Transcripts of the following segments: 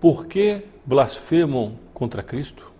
Por que blasfemam contra Cristo?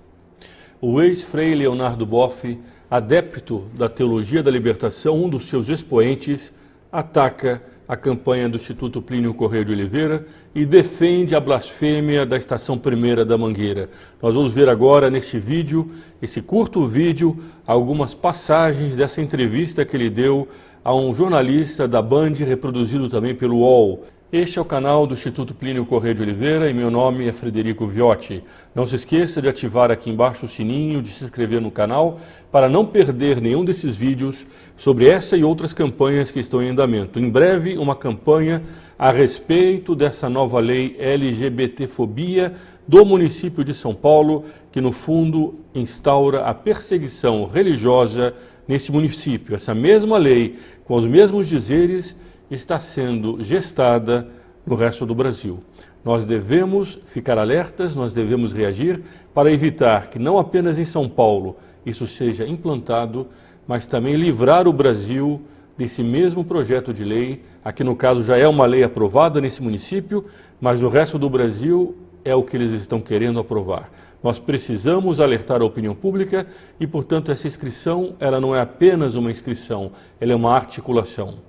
O ex-frei Leonardo Boff, adepto da teologia da libertação, um dos seus expoentes, ataca a campanha do Instituto Plínio Correia de Oliveira e defende a blasfêmia da Estação Primeira da Mangueira. Nós vamos ver agora neste vídeo, esse curto vídeo, algumas passagens dessa entrevista que ele deu a um jornalista da Band, reproduzido também pelo UOL. Este é o canal do Instituto Plínio Correia de Oliveira e meu nome é Frederico Viotti. Não se esqueça de ativar aqui embaixo o sininho, de se inscrever no canal para não perder nenhum desses vídeos sobre essa e outras campanhas que estão em andamento. Em breve, uma campanha a respeito dessa nova lei LGBTfobia do município de São Paulo, que no fundo instaura a perseguição religiosa nesse município. Essa mesma lei, com os mesmos dizeres, está sendo gestada no resto do Brasil. Nós devemos ficar alertas, nós devemos reagir para evitar que não apenas em São Paulo isso seja implantado, mas também livrar o Brasil desse mesmo projeto de lei. Aqui no caso já é uma lei aprovada nesse município, mas no resto do Brasil é o que eles estão querendo aprovar. Nós precisamos alertar a opinião pública e, portanto, essa inscrição ela não é apenas uma inscrição, ela é uma articulação.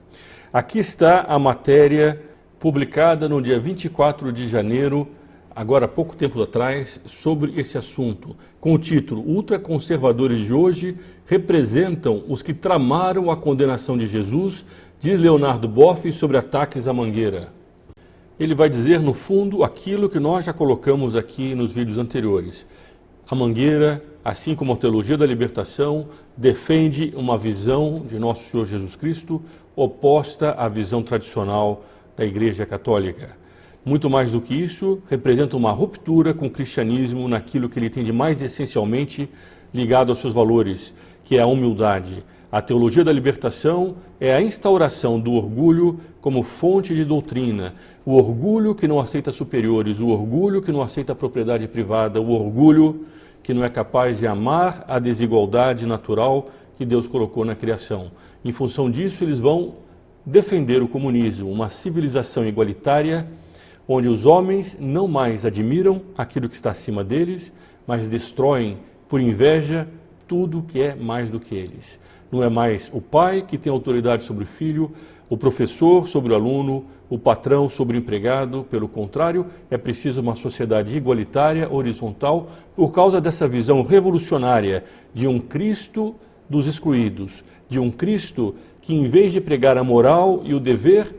Aqui está a matéria publicada no dia 24 de janeiro, agora há pouco tempo atrás, sobre esse assunto, com o título "Ultraconservadores de hoje representam os que tramaram a condenação de Jesus", diz Leonardo Boff sobre ataques à Mangueira. Ele vai dizer, no fundo, aquilo que nós já colocamos aqui nos vídeos anteriores. A Mangueira, assim como a teologia da libertação, defende uma visão de Nosso Senhor Jesus Cristo oposta à visão tradicional da Igreja Católica. Muito mais do que isso, representa uma ruptura com o cristianismo naquilo que ele tem de mais essencialmente ligado aos seus valores, que é a humildade. A teologia da libertação é a instauração do orgulho como fonte de doutrina, o orgulho que não aceita superiores, o orgulho que não aceita a propriedade privada, o orgulho que não é capaz de amar a desigualdade natural que Deus colocou na criação. Em função disso, eles vão defender o comunismo, uma civilização igualitária, onde os homens não mais admiram aquilo que está acima deles, mas destroem por inveja tudo que é mais do que eles. Não é mais o pai que tem autoridade sobre o filho, o professor sobre o aluno, o patrão sobre o empregado. Pelo contrário, é preciso uma sociedade igualitária, horizontal, por causa dessa visão revolucionária de um Cristo dos excluídos, de um Cristo que, em vez de pregar a moral e o dever,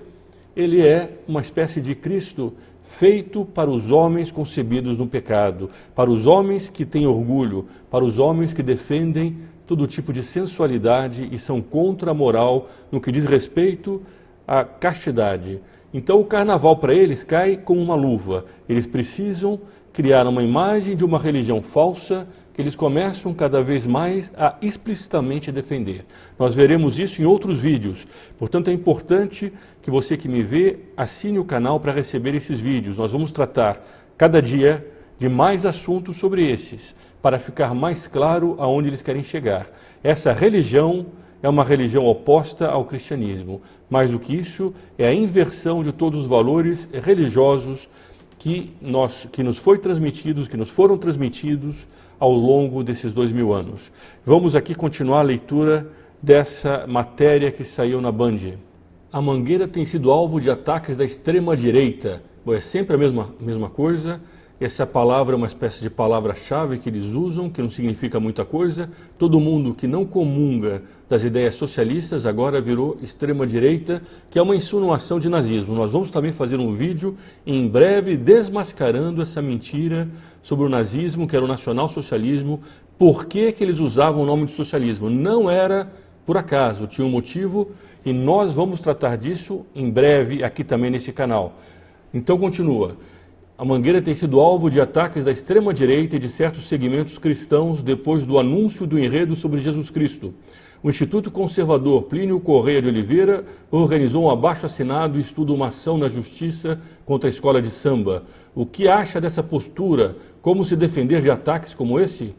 ele é uma espécie de Cristo feito para os homens concebidos no pecado, para os homens que têm orgulho, para os homens que defendem todo tipo de sensualidade e são contra a moral no que diz respeito à castidade. Então o carnaval para eles cai como uma luva. Eles precisam criar uma imagem de uma religião falsa que eles começam cada vez mais a explicitamente defender. Nós veremos isso em outros vídeos. Portanto, é importante que você que me vê assine o canal para receber esses vídeos. Nós vamos tratar cada dia de mais assuntos sobre esses, para ficar mais claro aonde eles querem chegar. Essa religião é uma religião oposta ao cristianismo. Mais do que isso, é a inversão de todos os valores religiosos que nos foram transmitidos ao longo desses 2000 anos. Vamos aqui continuar a leitura dessa matéria que saiu na Band. A Mangueira tem sido alvo de ataques da extrema-direita. É sempre a mesma coisa. Essa palavra é uma espécie de palavra-chave que eles usam, que não significa muita coisa. Todo mundo que não comunga das ideias socialistas agora virou extrema-direita, que é uma insinuação de nazismo. Nós vamos também fazer um vídeo em breve desmascarando essa mentira sobre o nazismo, que era o nacional-socialismo. Por que eles usavam o nome de socialismo? Não era por acaso, tinha um motivo e nós vamos tratar disso em breve aqui também nesse canal. Então continua. A Mangueira tem sido alvo de ataques da extrema-direita e de certos segmentos cristãos depois do anúncio do enredo sobre Jesus Cristo. O Instituto Conservador Plínio Correia de Oliveira organizou um abaixo-assinado e estuda uma ação na Justiça contra a escola de samba. O que acha dessa postura? Como se defender de ataques como esse?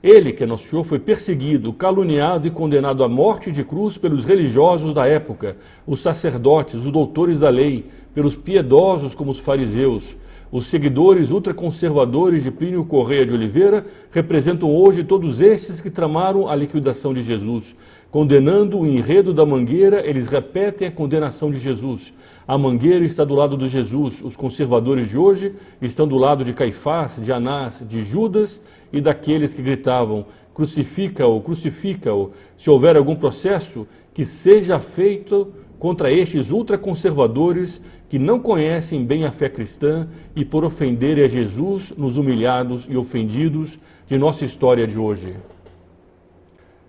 Ele, que é Nosso Senhor, foi perseguido, caluniado e condenado à morte de cruz pelos religiosos da época, os sacerdotes, os doutores da lei, pelos piedosos como os fariseus. Os seguidores ultraconservadores de Plínio Correia de Oliveira representam hoje todos estes que tramaram a liquidação de Jesus. Condenando o enredo da Mangueira, eles repetem a condenação de Jesus. A Mangueira está do lado de Jesus. Os conservadores de hoje estão do lado de Caifás, de Anás, de Judas e daqueles que gritavam: crucifica-o, crucifica-o. Se houver algum processo, que seja feito contra estes ultraconservadores que não conhecem bem a fé cristã e por ofenderem a Jesus nos humilhados e ofendidos de nossa história de hoje.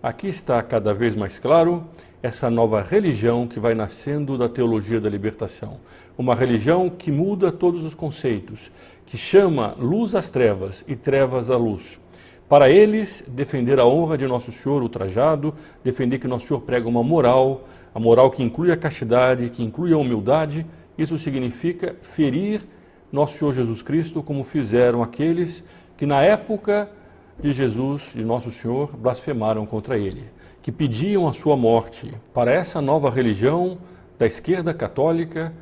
Aqui está cada vez mais claro essa nova religião que vai nascendo da teologia da libertação. Uma religião que muda todos os conceitos, que chama luz às trevas e trevas à luz. Para eles, defender a honra de Nosso Senhor ultrajado, defender que Nosso Senhor prega uma moral, a moral que inclui a castidade, que inclui a humildade, isso significa ferir Nosso Senhor Jesus Cristo, como fizeram aqueles que na época de Jesus, de Nosso Senhor, blasfemaram contra ele, que pediam a sua morte. Para essa nova religião da esquerda católica,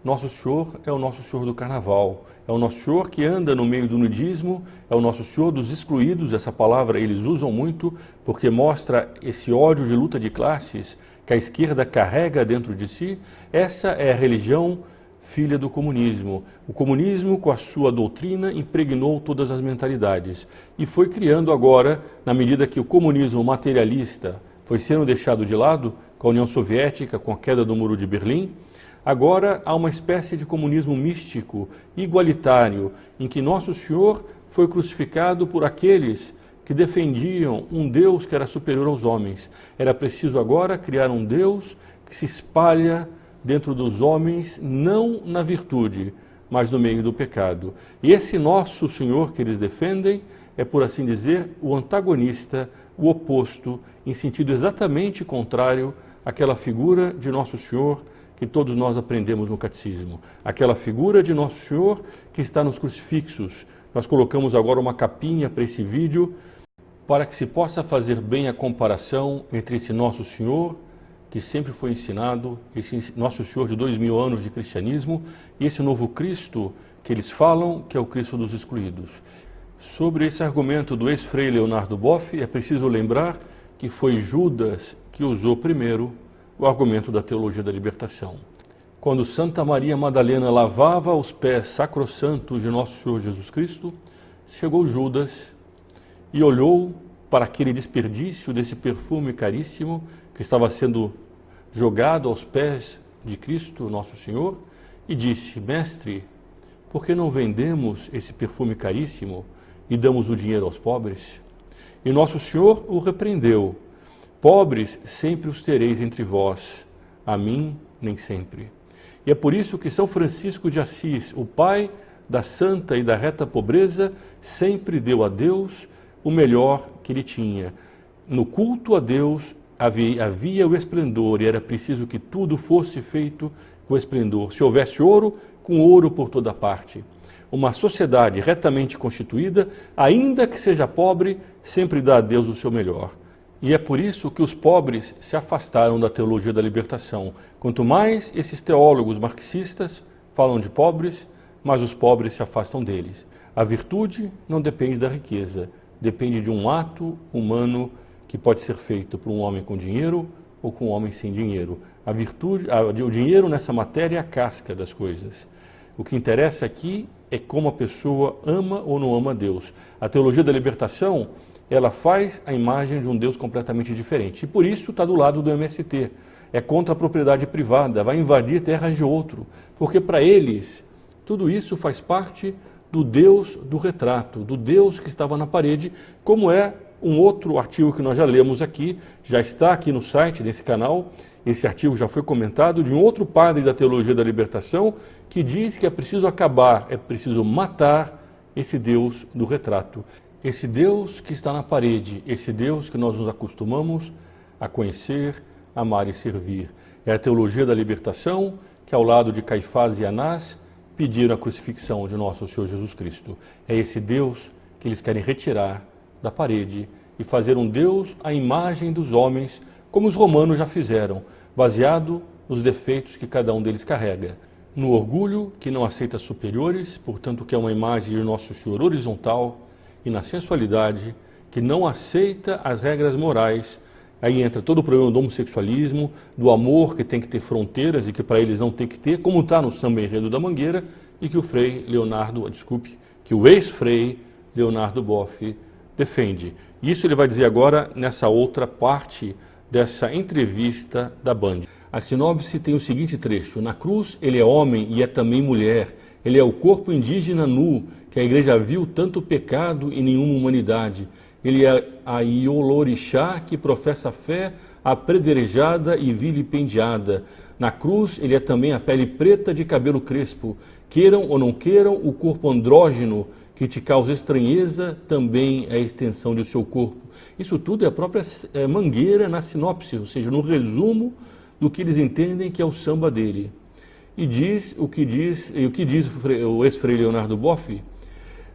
Nosso Senhor é o Nosso Senhor do Carnaval, é o Nosso Senhor que anda no meio do nudismo, é o Nosso Senhor dos excluídos. Essa palavra eles usam muito porque mostra esse ódio de luta de classes que a esquerda carrega dentro de si. Essa é a religião filha do comunismo. O comunismo, com a sua doutrina, impregnou todas as mentalidades e foi criando agora, na medida que o comunismo materialista foi sendo deixado de lado com a União Soviética, com a queda do Muro de Berlim, agora há uma espécie de comunismo místico, igualitário, em que Nosso Senhor foi crucificado por aqueles que defendiam um Deus que era superior aos homens. Era preciso agora criar um Deus que se espalha dentro dos homens, não na virtude, mas no meio do pecado. E esse Nosso Senhor que eles defendem é, por assim dizer, o antagonista, o oposto, em sentido exatamente contrário àquela figura de Nosso Senhor que todos nós aprendemos no catecismo. Aquela figura de Nosso Senhor que está nos crucifixos. Nós colocamos agora uma capinha para esse vídeo, para que se possa fazer bem a comparação entre esse Nosso Senhor, que sempre foi ensinado, esse Nosso Senhor de 2000 anos de cristianismo, e esse novo Cristo que eles falam, que é o Cristo dos excluídos. Sobre esse argumento do ex-frei Leonardo Boff, é preciso lembrar que foi Judas que usou primeiro o argumento da teologia da libertação. Quando Santa Maria Madalena lavava os pés sacrossantos de Nosso Senhor Jesus Cristo, chegou Judas e olhou para aquele desperdício desse perfume caríssimo que estava sendo jogado aos pés de Cristo, Nosso Senhor, e disse: Mestre, por que não vendemos esse perfume caríssimo e damos o dinheiro aos pobres? E Nosso Senhor o repreendeu: pobres sempre os tereis entre vós, a mim nem sempre. E é por isso que São Francisco de Assis, o pai da santa e da reta pobreza, sempre deu a Deus o melhor que ele tinha. No culto a Deus havia o esplendor e era preciso que tudo fosse feito com esplendor. Se houvesse ouro, com ouro por toda parte. Uma sociedade retamente constituída, ainda que seja pobre, sempre dá a Deus o seu melhor. E é por isso que os pobres se afastaram da teologia da libertação. Quanto mais esses teólogos marxistas falam de pobres, mais os pobres se afastam deles. A virtude não depende da riqueza, depende de um ato humano que pode ser feito por um homem com dinheiro ou com um homem sem dinheiro. A virtude, o dinheiro nessa matéria é a casca das coisas. O que interessa aqui é como a pessoa ama ou não ama Deus. A teologia da libertação, ela faz a imagem de um Deus completamente diferente. E por isso está do lado do MST. É contra a propriedade privada, vai invadir terras de outro. Porque para eles, tudo isso faz parte do Deus do retrato, do Deus que estava na parede, como é um outro artigo que nós já lemos aqui, já está aqui no site desse canal. Esse artigo já foi comentado, de um outro padre da teologia da libertação, que diz que é preciso acabar, é preciso matar esse Deus do retrato. Esse Deus que está na parede, esse Deus que nós nos acostumamos a conhecer, amar e servir. É a teologia da libertação que, ao lado de Caifás e Anás, pediram a crucifixão de nosso Senhor Jesus Cristo. É esse Deus que eles querem retirar da parede e fazer um Deus à imagem dos homens, como os romanos já fizeram, baseado nos defeitos que cada um deles carrega. no orgulho, que não aceita superiores, portanto que é uma imagem de Nosso Senhor horizontal, e na sensualidade, que não aceita as regras morais. Aí entra todo o problema do homossexualismo, do amor que tem que ter fronteiras e que para eles não tem que ter, como está no Samba Enredo da Mangueira, e que o ex-frei Leonardo Boff defende. Isso ele vai dizer agora nessa outra parte dessa entrevista da Band. A sinopse tem o seguinte trecho: na cruz ele é homem e é também mulher, ele é o corpo indígena nu, que a igreja viu tanto pecado e nenhuma humanidade. Ele é a Iolorixá que professa fé apredrejada e vilipendiada. Na cruz ele é também a pele preta de cabelo crespo. Queiram ou não queiram, o corpo andrógeno que te causa estranheza também é a extensão do seu corpo. Isso tudo é a própria Mangueira na sinopse, ou seja, no resumo do que eles entendem que é o samba dele. E o que diz o ex-frei Leonardo Boff?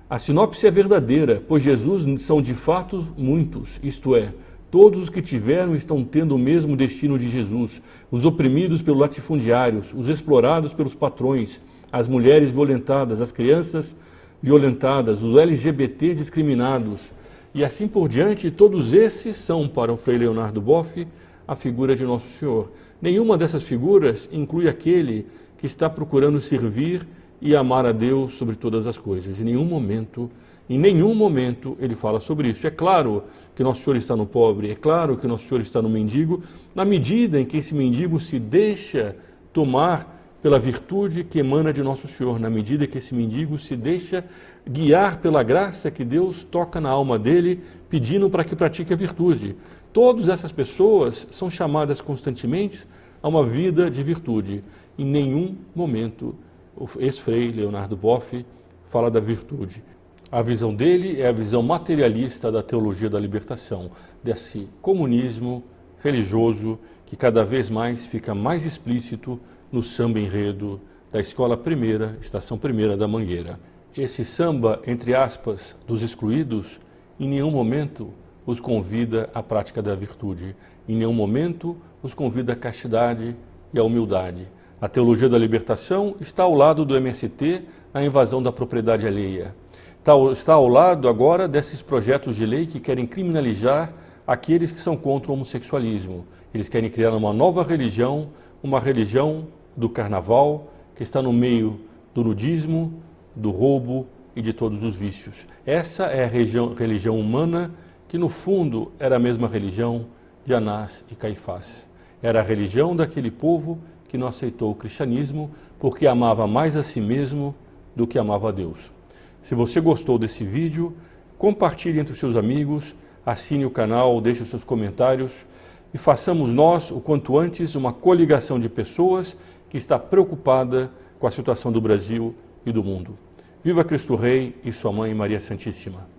A sinopse é verdadeira, pois Jesus são de fato muitos, isto é, todos os que tiveram estão tendo o mesmo destino de Jesus, os oprimidos pelos latifundiários, os explorados pelos patrões, as mulheres violentadas, as crianças violentadas, os LGBT discriminados, e assim por diante. Todos esses são, para o Frei Leonardo Boff, a figura de Nosso Senhor. Nenhuma dessas figuras inclui aquele que está procurando servir e amar a Deus sobre todas as coisas. Em nenhum momento ele fala sobre isso. É claro que Nosso Senhor está no pobre, é claro que Nosso Senhor está no mendigo, na medida em que esse mendigo se deixa tomar pela virtude que emana de Nosso Senhor, na medida que esse mendigo se deixa guiar pela graça que Deus toca na alma dele, pedindo para que pratique a virtude. Todas essas pessoas são chamadas constantemente a uma vida de virtude. Em nenhum momento o ex-frei Leonardo Boff fala da virtude. A visão dele é a visão materialista da teologia da libertação, desse comunismo religioso que cada vez mais fica mais explícito no samba enredo da Escola Primeira, Estação Primeira da Mangueira. Esse samba, entre aspas, dos excluídos, em nenhum momento os convida à prática da virtude, em nenhum momento os convida à castidade e à humildade. A teologia da libertação está ao lado do MST na invasão da propriedade alheia. Está ao lado agora desses projetos de lei que querem criminalizar aqueles que são contra o homossexualismo. Eles querem criar uma nova religião, uma religião do carnaval, que está no meio do nudismo, do roubo e de todos os vícios. Essa é a religião humana que, no fundo, era a mesma religião de Anás e Caifás. Era a religião daquele povo que não aceitou o cristianismo porque amava mais a si mesmo do que amava a Deus. Se você gostou desse vídeo, compartilhe entre os seus amigos, assine o canal, deixe os seus comentários e façamos nós, o quanto antes, uma coligação de pessoas que está preocupada com a situação do Brasil e do mundo. Viva Cristo Rei e sua Mãe Maria Santíssima!